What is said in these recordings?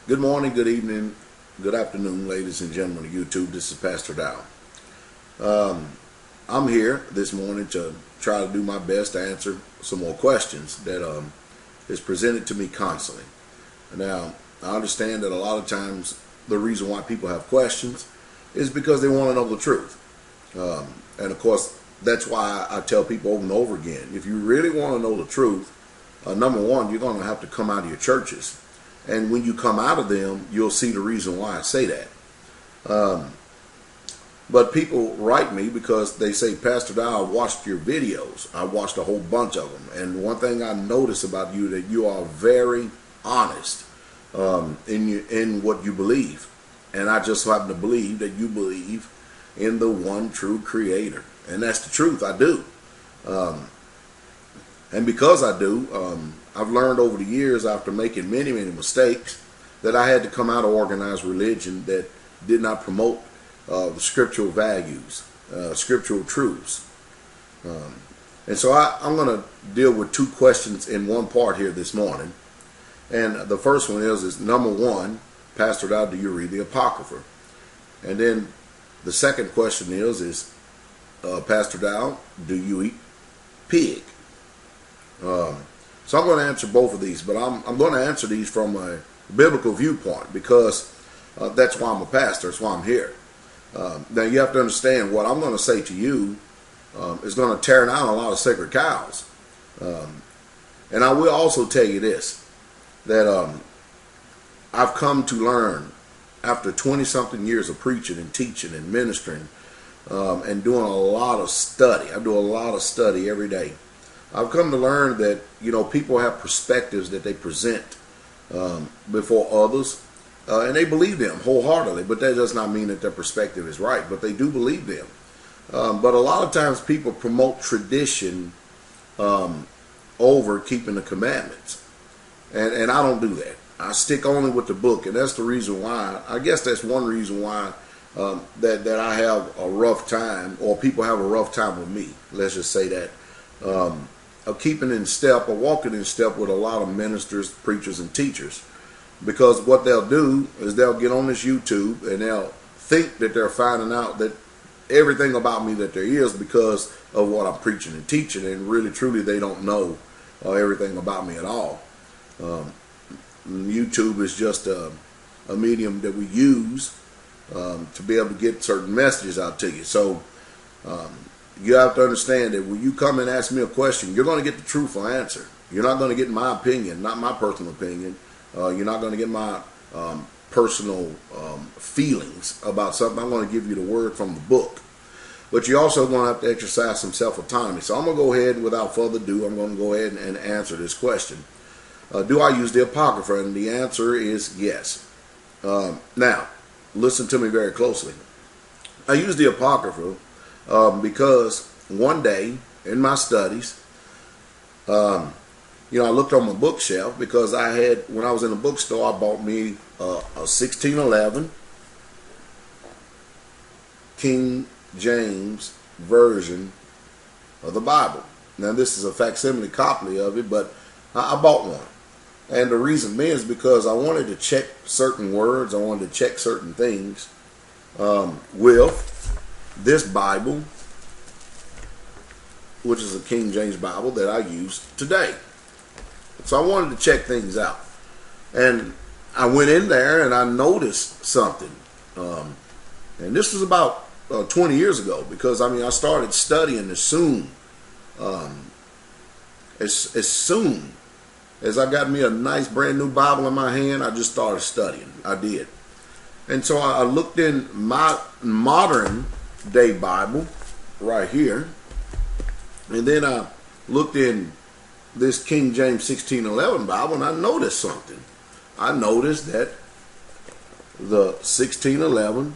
Good morning, good evening, good afternoon, ladies and gentlemen of YouTube. This is Pastor Dow. I'm here this morning to try to do my best to answer some more questions that is presented to me constantly. Now, I understand that a lot of times the reason why people have questions is because they want to know the truth. And of course, that's why I tell people over and over again, if you really want to know the truth, number one, you're going to have to come out of your churches. And when you come out of them, you'll see the reason why I say that. But people write me because they say, Pastor Dow, I watched your videos. I watched a whole bunch of them. And one thing I notice about you, that you are very honest in what you believe. And I just happen to believe that you believe in the one true creator. And that's the truth. I do. And because I do, I've learned over the years, after making many mistakes, that I had to come out of organized religion that did not promote scriptural values, scriptural truths. And so I'm going to deal with two questions in one part here this morning. And the first one is number one, Pastor Dow, do you read the Apocrypha? And then the second question is Pastor Dow, do you eat pig? So I'm going to answer both of these, but I'm going to answer these from a biblical viewpoint because that's why I'm a pastor. That's why I'm here. Now you have to understand what I'm going to say to you is going to tear down a lot of sacred cows. And I will also tell you this, that I've come to learn after 20-something years of preaching and teaching and ministering and doing a lot of study. I do a lot of study every day. I've come to learn that, people have perspectives that they present before others, and they believe them wholeheartedly, but that does not mean that their perspective is right, but they do believe them. But a lot of times people promote tradition over keeping the commandments, and I don't do that. I stick only with the book, and that's the reason why, I guess that's one reason why that I have a rough time, or people have a rough time with me, let's just say that. Of keeping in step or walking in step with a lot of ministers, preachers, and teachers. Because what they'll do is they'll get on this YouTube and they'll think that they're finding out that everything about me that there is because of what I'm preaching and teaching, and really truly they don't know everything about me at all. YouTube is just a medium that we use to be able to get certain messages out to you. So you have to understand that when you come and ask me a question, you're going to get the truthful answer. You're not going to get my opinion, not my personal opinion. You're not going to get my personal feelings about something. I'm going to give you the word from the book. But you're also going to have to exercise some self-autonomy. So I'm going to go ahead, without further ado, I'm going to go ahead and answer this question. Do I use the Apocrypha? And the answer is yes. Now, listen to me very closely. I use the Apocrypha because one day in my studies, I looked on my bookshelf because when I was in the bookstore, I bought me a 1611 King James version of the Bible. Now this is a facsimile copy of it, but I bought one. And the reason being is because I wanted to check certain words, I wanted to check certain things with this Bible, which is a King James Bible that I use today. So I wanted to check things out. And I went in there and I noticed something. And this was about 20 years ago, because I started studying as soon as I got me a nice brand new Bible in my hand. I just started studying. I did. And so I looked in my modern day Bible right here, and then I looked in this King James 1611 Bible, and I noticed something. I noticed that the 1611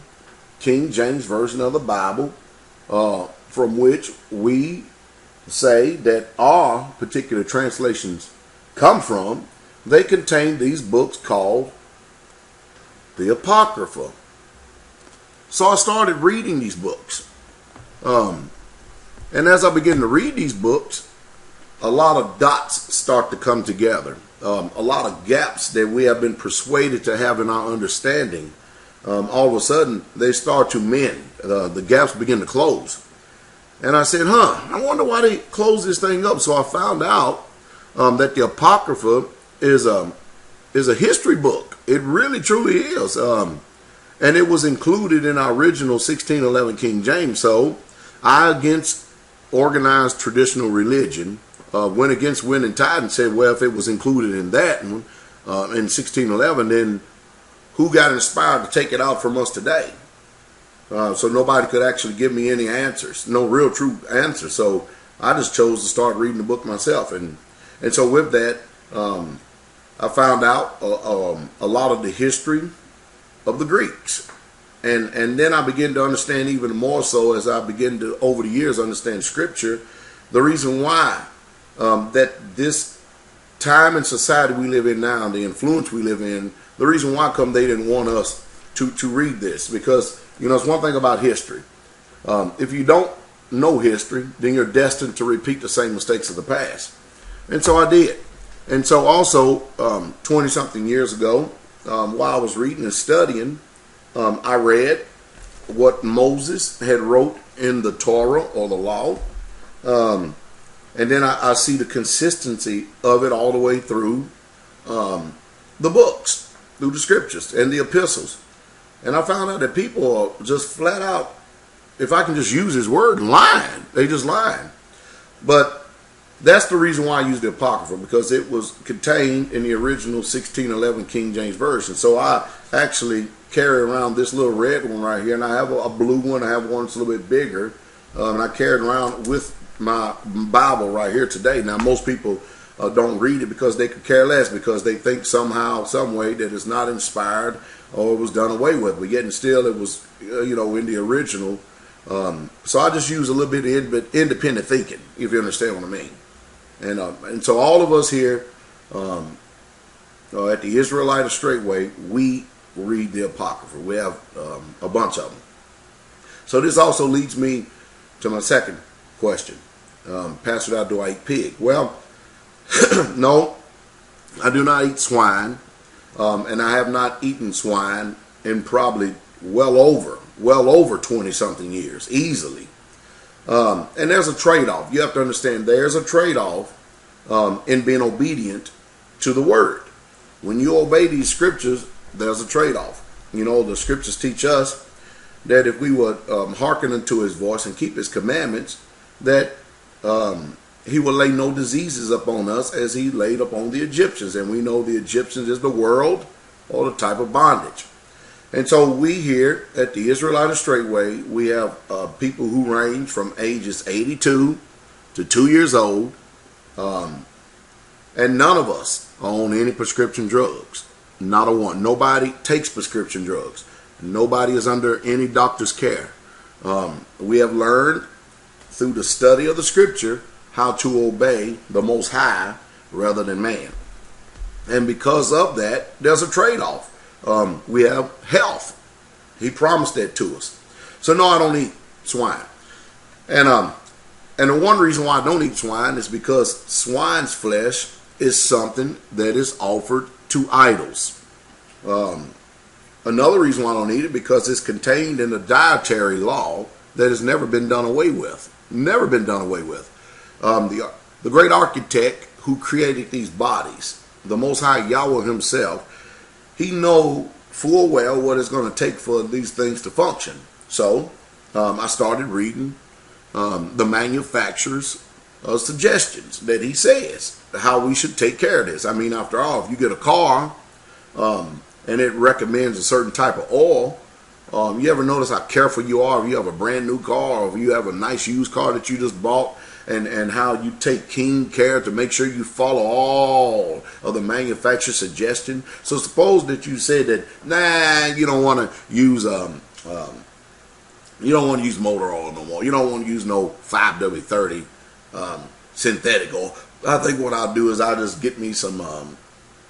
King James version of the Bible, from which we say that our particular translations come from, they contain these books called the Apocrypha. So I started reading these books. And as I begin to read these books, a lot of dots start to come together. a lot of gaps that we have been persuaded to have in our understanding, all of a sudden they start to mend. The gaps begin to close. And I said, I wonder why they closed this thing up. So I found out that the Apocrypha is a history book. It really, truly is. And it was included in our original 1611 King James. So I, against organized traditional religion, went against wind and tide and said, well, if it was included in that in 1611, then who got inspired to take it out from us today? So nobody could actually give me any answers, no real true answers. So I just chose to start reading the book myself. And so with that, I found out a lot of the history of the Greeks. And then I began to understand even more so as I began to, over the years, understand Scripture, the reason why that this time and society we live in now, the influence we live in, the reason why come they didn't want us to read this. Because, it's one thing about history. If you don't know history, then you're destined to repeat the same mistakes of the past. And so I did. And so also, 20-something years ago, while I was reading and studying, I read what Moses had wrote in the Torah or the law. And then I see the consistency of it all the way through the books, through the scriptures and the epistles. And I found out that people are just flat out, if I can just use his word, lying. They just lying. But that's the reason why I used the Apocrypha, because it was contained in the original 1611 King James Version. So I actually carry around this little red one right here, and I have a blue one. I have one that's a little bit bigger, and I carry it around with my Bible right here today. Now, most people don't read it because they could care less, because they think somehow, some way that it's not inspired or it was done away with. But yet and still, it was, in the original. So I just use a little bit of independent thinking, if you understand what I mean. And so all of us here at the Israelite Straightway, we read the Apocrypha. We have a bunch of them. So this also leads me to my second question. Pastor, do I eat pig? Well, no, I do not eat swine. And I have not eaten swine in probably well over 20-something years, easily. And there's a trade-off. You have to understand there's a trade-off in being obedient to the word. When you obey these scriptures, there's a trade-off. The scriptures teach us that if we would hearken unto his voice and keep his commandments, that he will lay no diseases upon us as he laid upon the Egyptians. And we know the Egyptians is the world or the type of bondage. And so we here at the Israelite Straightway, we have people who range from ages 82 to 2 years old. And none of us own any prescription drugs. Not a one. Nobody takes prescription drugs. Nobody is under any doctor's care. We have learned through the study of the scripture how to obey the Most High rather than man. And because of that, there's a trade-off. We have health. He promised that to us. So no, I don't eat swine. And the one reason why I don't eat swine is because swine's flesh is something that is offered to idols. Another reason why I don't eat it, because it's contained in a dietary law that has never been done away with. Never been done away with. The great architect who created these bodies, the Most High Yahweh himself, he know full well what it's going to take for these things to function. So I started reading the manufacturer's suggestions that he says how we should take care of this. I mean, after all, if you get a car and it recommends a certain type of oil, you ever notice how careful you are if you have a brand new car or if you have a nice used car that you just bought, and how you take keen care to make sure you follow all of the manufacturer's suggestion. So suppose that you said that, you don't want to use motor oil no more. You don't want to use no 5W30 synthetic oil. I think what I'll do is I'll just get me some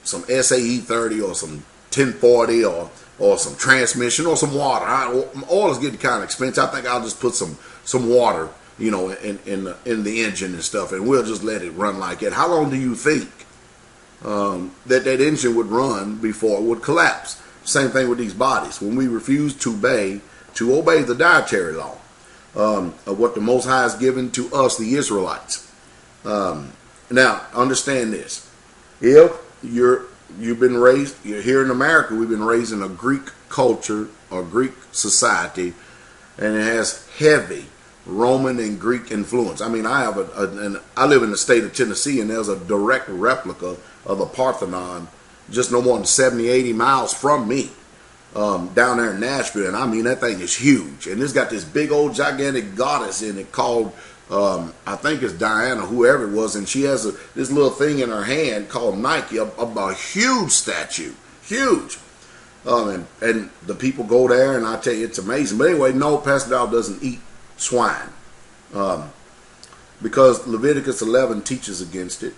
SAE 30 or some 1040 or some transmission or some water. Oil is getting kind of expensive. I think I'll just put some water, in the engine and stuff, and we'll just let it run like it. How long do you think that engine would run before it would collapse. Same thing with these bodies. When we refuse to obey the dietary law of what the Most High has given to us, the Israelites. Now, understand this. If you've been raised, you're here in America, we've been raised in a Greek culture or Greek society, and it has heavy Roman and Greek influence. I mean, I live in the state of Tennessee, and there's a direct replica of the Parthenon just no more than 70, 80 miles from me, down there in Nashville. And I mean, that thing is huge. And it's got this big old gigantic goddess in it called, I think it's Diana, whoever it was. And she has this little thing in her hand called Nike, a huge statue, huge. And the people go there, and I tell you, it's amazing. But anyway, no, Pastor Dow doesn't eat swine, because Leviticus 11 teaches against it.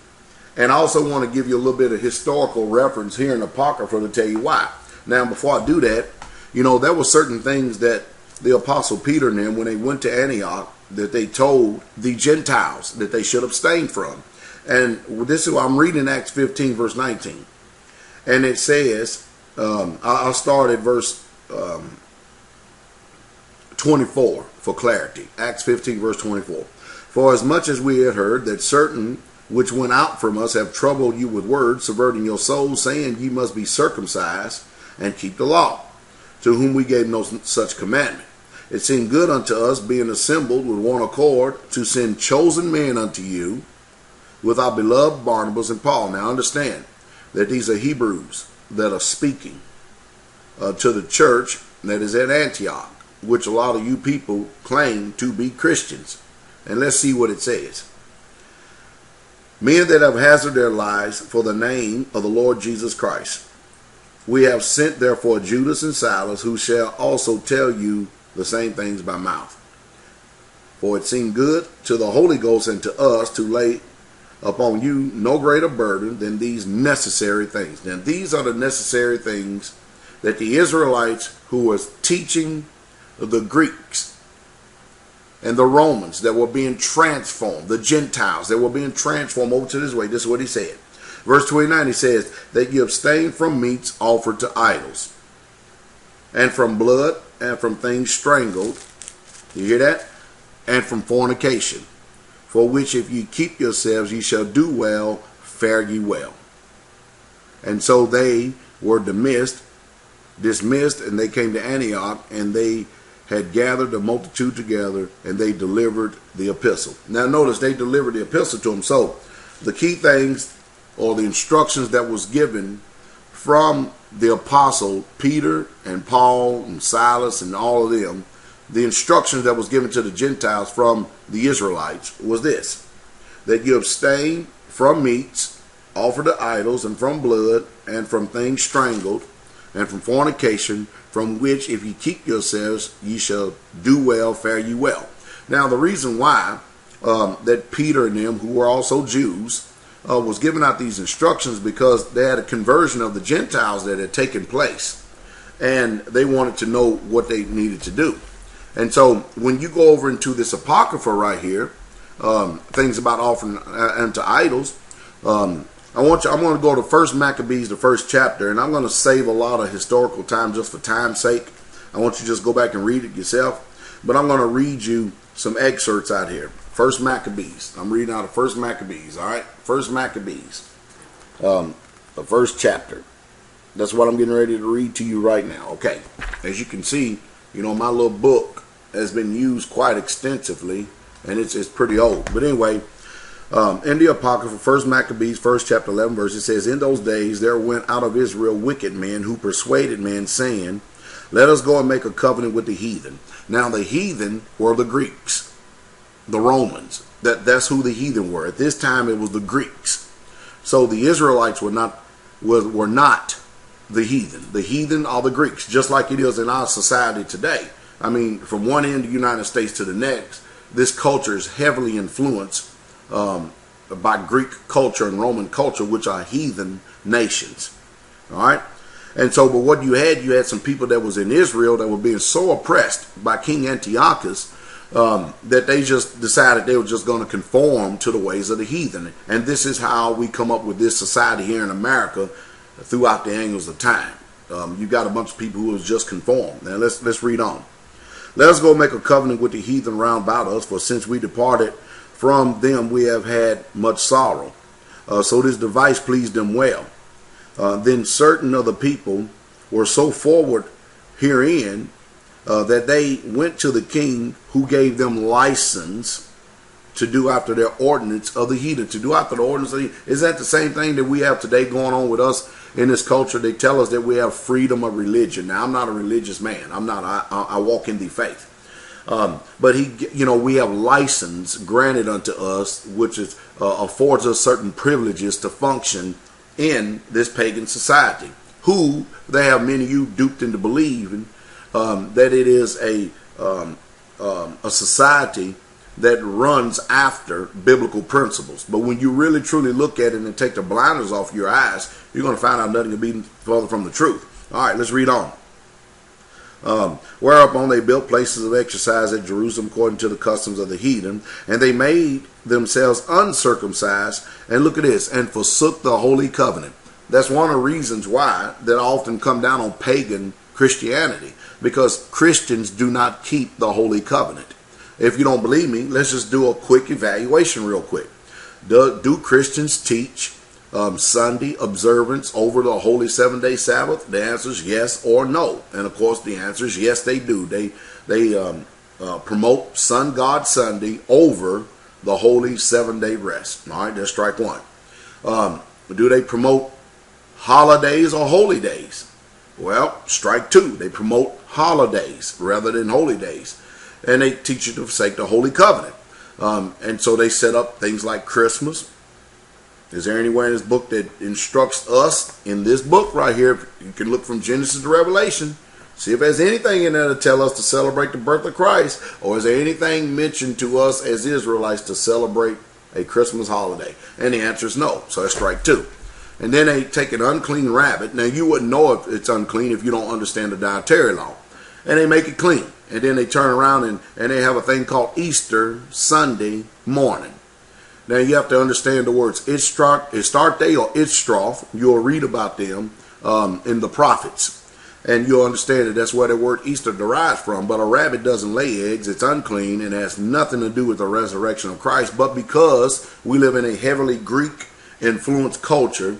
And I also want to give you a little bit of historical reference here in Apocrypha to tell you why. Now, before I do that, there were certain things that the Apostle Peter and them, when they went to Antioch, that they told the Gentiles that they should abstain from. And this is what I'm reading, Acts 15, verse 19. And it says, I'll start at verse 24 for clarity. Acts 15, verse 24. For as much as we had heard that certain which went out from us have troubled you with words, subverting your souls, saying ye must be circumcised and keep the law, to whom we gave no such commandment. It seemed good unto us, being assembled with one accord, to send chosen men unto you, with our beloved Barnabas and Paul. Now understand that these are Hebrews that are speaking to the church that is at Antioch, which a lot of you people claim to be Christians. And let's see what it says. Men that have hazarded their lives for the name of the Lord Jesus Christ. We have sent therefore Judas and Silas, who shall also tell you the same things by mouth. For it seemed good to the Holy Ghost and to us to lay upon you no greater burden than these necessary things. Now these are the necessary things that the Israelites who was teaching the Greeks and the Romans that were being transformed, the Gentiles that were being transformed over to this way. This is what he said. Verse 29, he says, that you abstain from meats offered to idols, and from blood, and from things strangled. You hear that? And from fornication, for which if ye keep yourselves, ye shall do well, fare ye well. And so they were dismissed, and they came to Antioch, and they had gathered the multitude together, and they delivered the epistle. Now notice, they delivered the epistle to them. So the key things, or the instructions that was given from the apostle Peter and Paul and Silas and all of them, the instructions that was given to the Gentiles from the Israelites was this: that you abstain from meats offered to idols, and from blood, and from things strangled, and from fornication, from which if ye keep yourselves, ye shall do well, fare ye well. Now the reason why that Peter and them, who were also Jews, was giving out these instructions, because they had a conversion of the Gentiles that had taken place, and they wanted to know what they needed to do. And so when you go over into this Apocrypha right here, things about offering unto idols, I'm going to go to 1 Maccabees, the first chapter, and I'm going to save a lot of historical time just for time's sake. I want you to just go back and read it yourself. But I'm going to read you some excerpts out here. 1 Maccabees. I'm reading out of 1 Maccabees, all right? 1 Maccabees, the first chapter. That's what I'm getting ready to read to you right now. Okay, as you can see, my little book has been used quite extensively, and it's pretty old. But anyway, in the Apocrypha, 1 Maccabees, 1st chapter, 11 verse, it says, in those days there went out of Israel wicked men who persuaded men, saying, let us go and make a covenant with the heathen. Now the heathen were the Greeks, the Romans. That's who the heathen were. At this time it was the Greeks. So the Israelites were not the heathen. The heathen are the Greeks, just like it is in our society today. I mean, from one end of the United States to the next, this culture is heavily influenced by Greek culture and Roman culture, which are heathen nations. All right. And so, but what you had some people that was in Israel that were being so oppressed by King Antiochus, that they just decided they were just going to conform to the ways of the heathen. And this is how we come up with this society here in America throughout the angles of time. You got a bunch of people who was just conformed. Now let's read on. Let us go make a covenant with the heathen round about us, for since we departed from them we have had much sorrow. So this device pleased them well. Then certain of the people were so forward herein that they went to the king, who gave them license to do after their ordinance of the heathen. To do after the ordinance of the heathen. Is that the same thing that we have today going on with us in this culture? They tell us that we have freedom of religion. Now, I'm not a religious man. I'm not. I walk in the faith. But we have license granted unto us, which is affords us certain privileges to function in this pagan society. Who they have many of you duped into believing that it is a society that runs after biblical principles. But when you really truly look at it and take the blinders off your eyes, you're going to find out nothing can be further from the truth. All right, let's read on. Whereupon they built places of exercise at Jerusalem according to the customs of the heathen, and they made themselves uncircumcised, and look at this, and forsook the holy covenant. That's one of the reasons why that often come down on pagan Christianity, because Christians do not keep the holy covenant. If you don't believe me, let's just do a quick evaluation real quick. Do Christians teach Sunday observance over the holy 7-day Sabbath? The answer is yes or no. And of course the answer is yes, they do. They promote Sun God Sunday over the holy 7-day rest. All right, that's strike one. Do they promote holidays or holy days? Well, strike two. They promote holidays rather than holy days. And they teach you to forsake the holy covenant. And so they set up things like Christmas. Is there anywhere in this book that instructs us in this book right here? You can look from Genesis to Revelation. See if there's anything in there to tell us to celebrate the birth of Christ. Or is there anything mentioned to us as Israelites to celebrate a Christmas holiday? And the answer is no. So that's strike two. And then they take an unclean rabbit. Now you wouldn't know if it's unclean if you don't understand the dietary law. And they make it clean. And then they turn around and they have a thing called Easter Sunday morning. Now you have to understand the words Istarte or Istroth. You'll read about them in the prophets. And you'll understand that that's where the word Easter derives from. But a rabbit doesn't lay eggs. It's unclean and has nothing to do with the resurrection of Christ. But because we live in a heavily Greek influenced culture,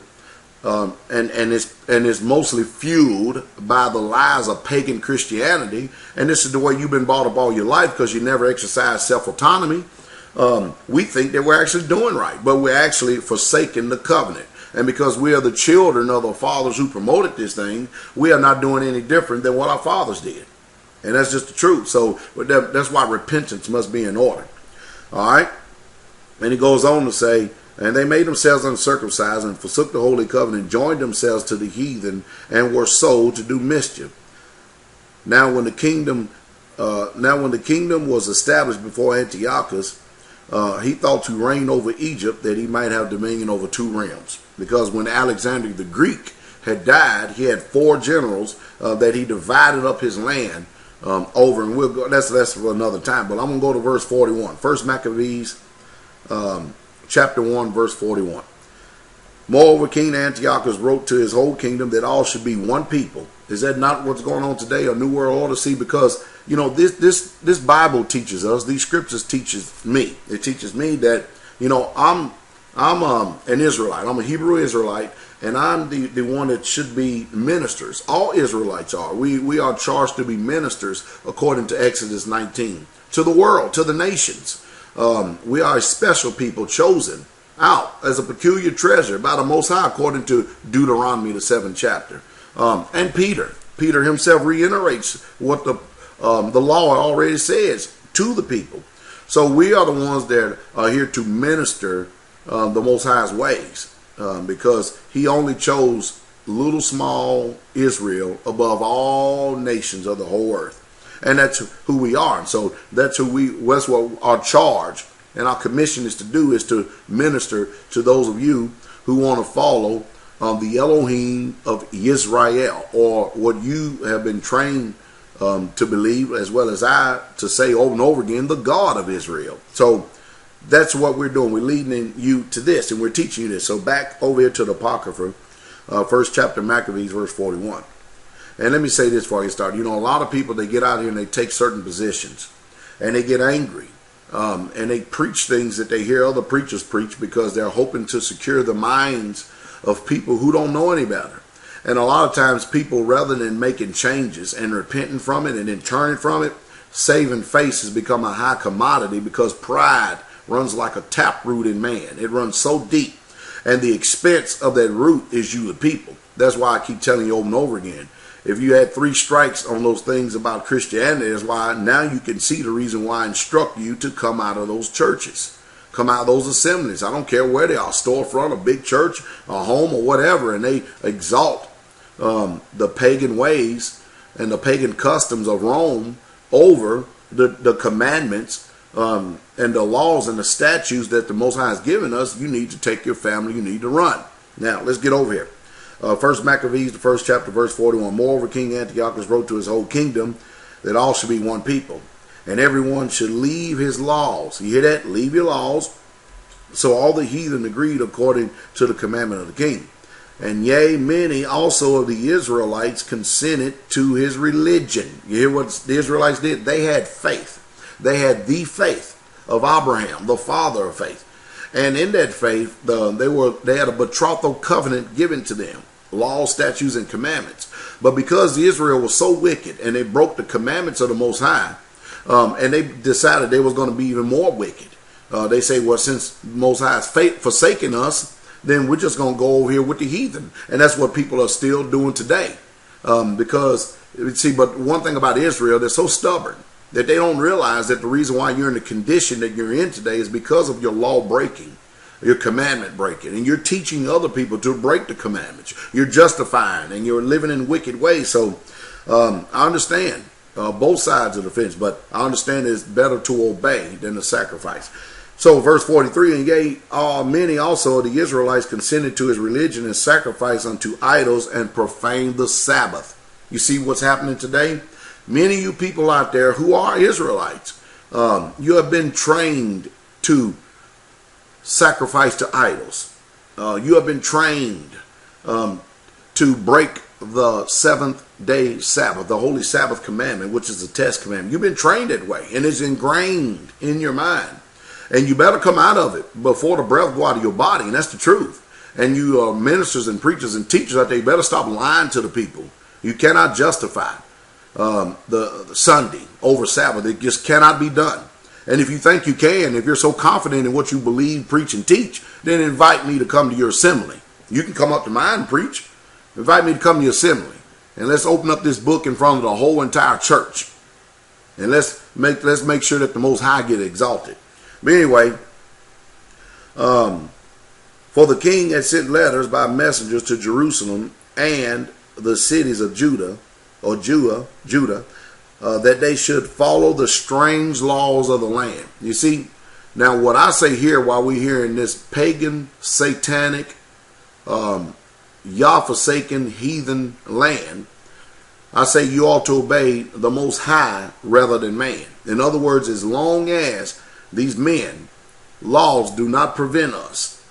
and it's mostly fueled by the lies of pagan Christianity, and this is the way you've been brought up all your life because you never exercised self-autonomy, we think that we're actually doing right, but we're actually forsaking the covenant. And because we are the children of the fathers who promoted this thing, we are not doing any different than what our fathers did. And that's just the truth. So that's why repentance must be in order. All right? And he goes on to say, and they made themselves uncircumcised and forsook the holy covenant, joined themselves to the heathen, and were sold to do mischief. Now when the kingdom was established before Antiochus, he thought to reign over Egypt, that he might have dominion over two realms. Because when Alexander the Greek had died, he had 4 generals that he divided up his land over, and we'll go. That's for another time. But I'm gonna go to verse 41. First Maccabees. Chapter 1, verse 41. Moreover, King Antiochus wrote to his whole kingdom that all should be one people. Is that not what's going on today, a New World Order? See, because, this Bible teaches us, these scriptures teaches me. It teaches me that, I'm an Israelite. I'm a Hebrew Israelite, and I'm the one that should be ministers. All Israelites are. We are charged to be ministers according to Exodus 19. To the world, to the nations. We are a special people chosen out as a peculiar treasure by the Most High, according to Deuteronomy, the 7th chapter. And Peter himself reiterates what the law already says to the people. So we are the ones that are here to minister the Most High's ways, because he only chose little small Israel above all nations of the whole earth. And that's who we are. And so that's what our charge and our commission is to do, is to minister to those of you who want to follow the Elohim of Israel, or what you have been trained to believe, as well as I to say over and over again, the God of Israel. So that's what we're doing. We're leading you to this, and we're teaching you this. So back over here to the Apocrypha, first chapter, Maccabees, verse 41. And let me say this before I get started. You know, a lot of people, they get out here and they take certain positions, and they get angry. And they preach things that they hear other preachers preach because they're hoping to secure the minds of people who don't know any better. And a lot of times people, rather than making changes and repenting from it and then turning from it, saving face has become a high commodity because pride runs like a taproot in man. It runs so deep. And the expense of that root is you, the people. That's why I keep telling you over and over again. If you had 3 strikes on those things about Christianity, that's why now you can see the reason why I instruct you to come out of those churches. Come out of those assemblies. I don't care where they are, storefront, a big church, a home, or whatever, and they exalt the pagan ways and the pagan customs of Rome over the commandments and the laws and the statutes that the Most High has given us. You need to take your family, you need to run. Now, let's get over here. First Maccabees, the first chapter, verse 41. Moreover, King Antiochus wrote to his whole kingdom that all should be one people, and everyone should leave his laws. You hear that? Leave your laws. So all the heathen agreed according to the commandment of the king. And yea, many also of the Israelites consented to his religion. You hear what the Israelites did? They had faith. They had the faith of Abraham, the father of faith. And in that faith, they had a betrothal covenant given to them, laws, statutes, and commandments. But because Israel was so wicked and they broke the commandments of the Most High, and they decided they was going to be even more wicked. They say, well, since the Most High has forsaken us, then we're just going to go over here with the heathen. And that's what people are still doing today. Because, see, but one thing about Israel, they're so stubborn that they don't realize that the reason why you're in the condition that you're in today is because of your law breaking, your commandment breaking, and you're teaching other people to break the commandments. You're justifying and you're living in wicked ways. So I understand both sides of the fence, but I understand it's better to obey than to sacrifice. So verse 43, and yea, many also of the Israelites consented to his religion and sacrificed unto idols and profaned the Sabbath. You see what's happening today? Many of you people out there who are Israelites, you have been trained to sacrifice to idols. You have been trained to break the 7th-day Sabbath, the Holy Sabbath commandment, which is the test commandment. You've been trained that way, and it's ingrained in your mind. And you better come out of it before the breath go out of your body, and that's the truth. And you ministers and preachers and teachers out there, you better stop lying to the people. You cannot justify the Sunday over Sabbath. It just cannot be done. And if you think you can, if you're so confident in what you believe, preach, and teach, then invite me to come to your assembly. You can come up to mine and preach. Invite me to come to your assembly. And let's open up this book in front of the whole entire church. And let's make sure that the Most High get exalted. But anyway, for the king had sent letters by messengers to Jerusalem and the cities of Judah, that they should follow the strange laws of the land. You see, now what I say here while we're here in this pagan, satanic, Yah-forsaken, heathen land, I say you ought to obey the Most High rather than man. In other words, as long as these men, laws do not prevent us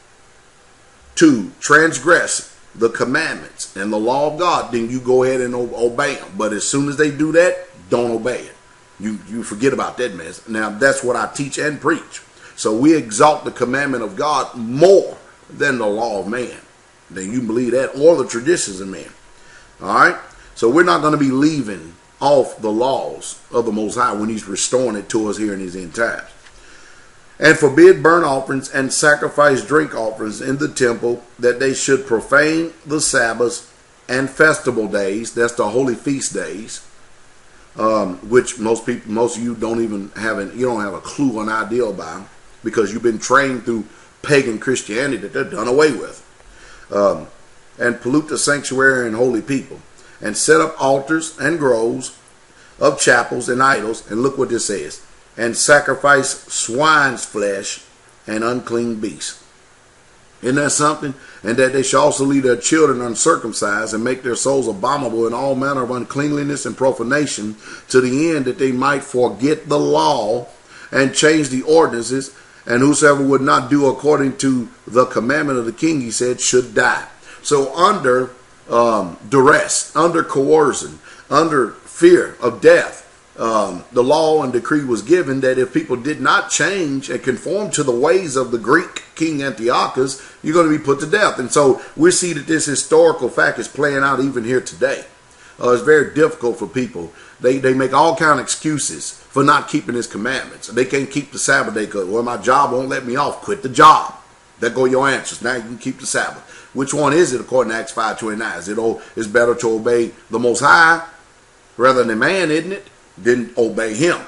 to transgress the commandments and the law of God, then you go ahead and obey them. But as soon as they do that, don't obey it. You forget about that mess. Now, that's what I teach and preach. So we exalt the commandment of God more than the law of man. Then you believe that, or the traditions of man. All right? So we're not going to be leaving off the laws of the Most High when he's restoring it to us here in these end times. And forbid burnt offerings and sacrifice drink offerings in the temple, that they should profane the Sabbaths and festival days. That's the holy feast days, which most of you don't even have you don't have a clue, an idea about, because you've been trained through pagan Christianity that they're done away with. And pollute the sanctuary and holy people, and set up altars and groves of chapels and idols. And look what this says. And sacrifice swine's flesh and unclean beasts. Isn't that something? And that they shall also leave their children uncircumcised and make their souls abominable in all manner of uncleanliness and profanation, to the end that they might forget the law and change the ordinances. And whosoever would not do according to the commandment of the king, he said, should die. So under duress, under coercion, under fear of death, the law and decree was given that if people did not change and conform to the ways of the Greek King Antiochus, you're going to be put to death. And so we see that this historical fact is playing out even here today. It's very difficult for people. They make all kind of excuses for not keeping his commandments. They can't keep the Sabbath day because, well, my job won't let me off. Quit the job. There go your answers. Now you can keep the Sabbath. Which one is it according to Acts 5:29? Is it, it's better to obey the Most High rather than man, isn't it? Than obey him.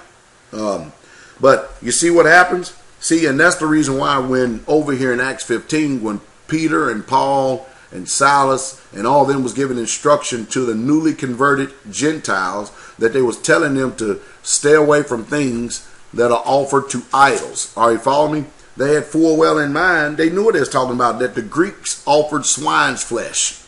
But you see what happens? See, and that's the reason why when over here in Acts 15, when Peter and Paul and Silas and all of them was giving instruction to the newly converted Gentiles, that they was telling them to stay away from things that are offered to idols. Are you following me? They had full well in mind, they knew what they was talking about, that the Greeks offered swine's flesh.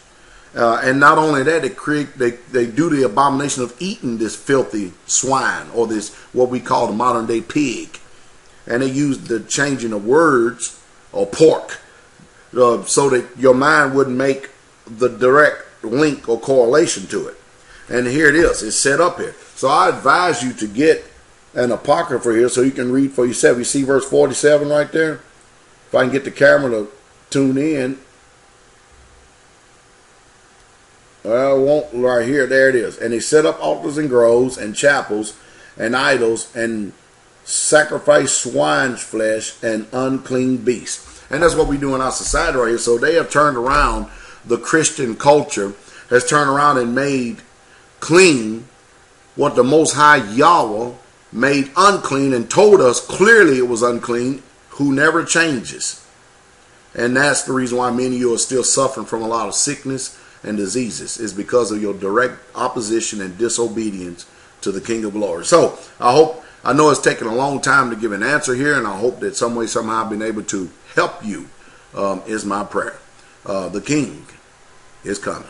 And not only that, they do the abomination of eating this filthy swine, or this, what we call the modern day pig. And they used the changing of words, or pork, so that your mind wouldn't make the direct link or correlation to it. And here it is. It's set up here. So I advise you to get an Apocrypha here so you can read for yourself. You see verse 47 right there? If I can get the camera to tune in. Well, it won't right here. There it is. And they set up altars and groves and chapels and idols and sacrifice swine's flesh and unclean beasts. And that's what we do in our society right here. So they have turned around, the Christian culture has turned around and made clean what the Most High Yahweh made unclean and told us clearly it was unclean, who never changes. And that's the reason why many of you are still suffering from a lot of sickness and diseases, is because of your direct opposition and disobedience to the King of Glory. So I know it's taken a long time to give an answer here, and I hope that some way, somehow I've been able to help you, is my prayer. The King is coming.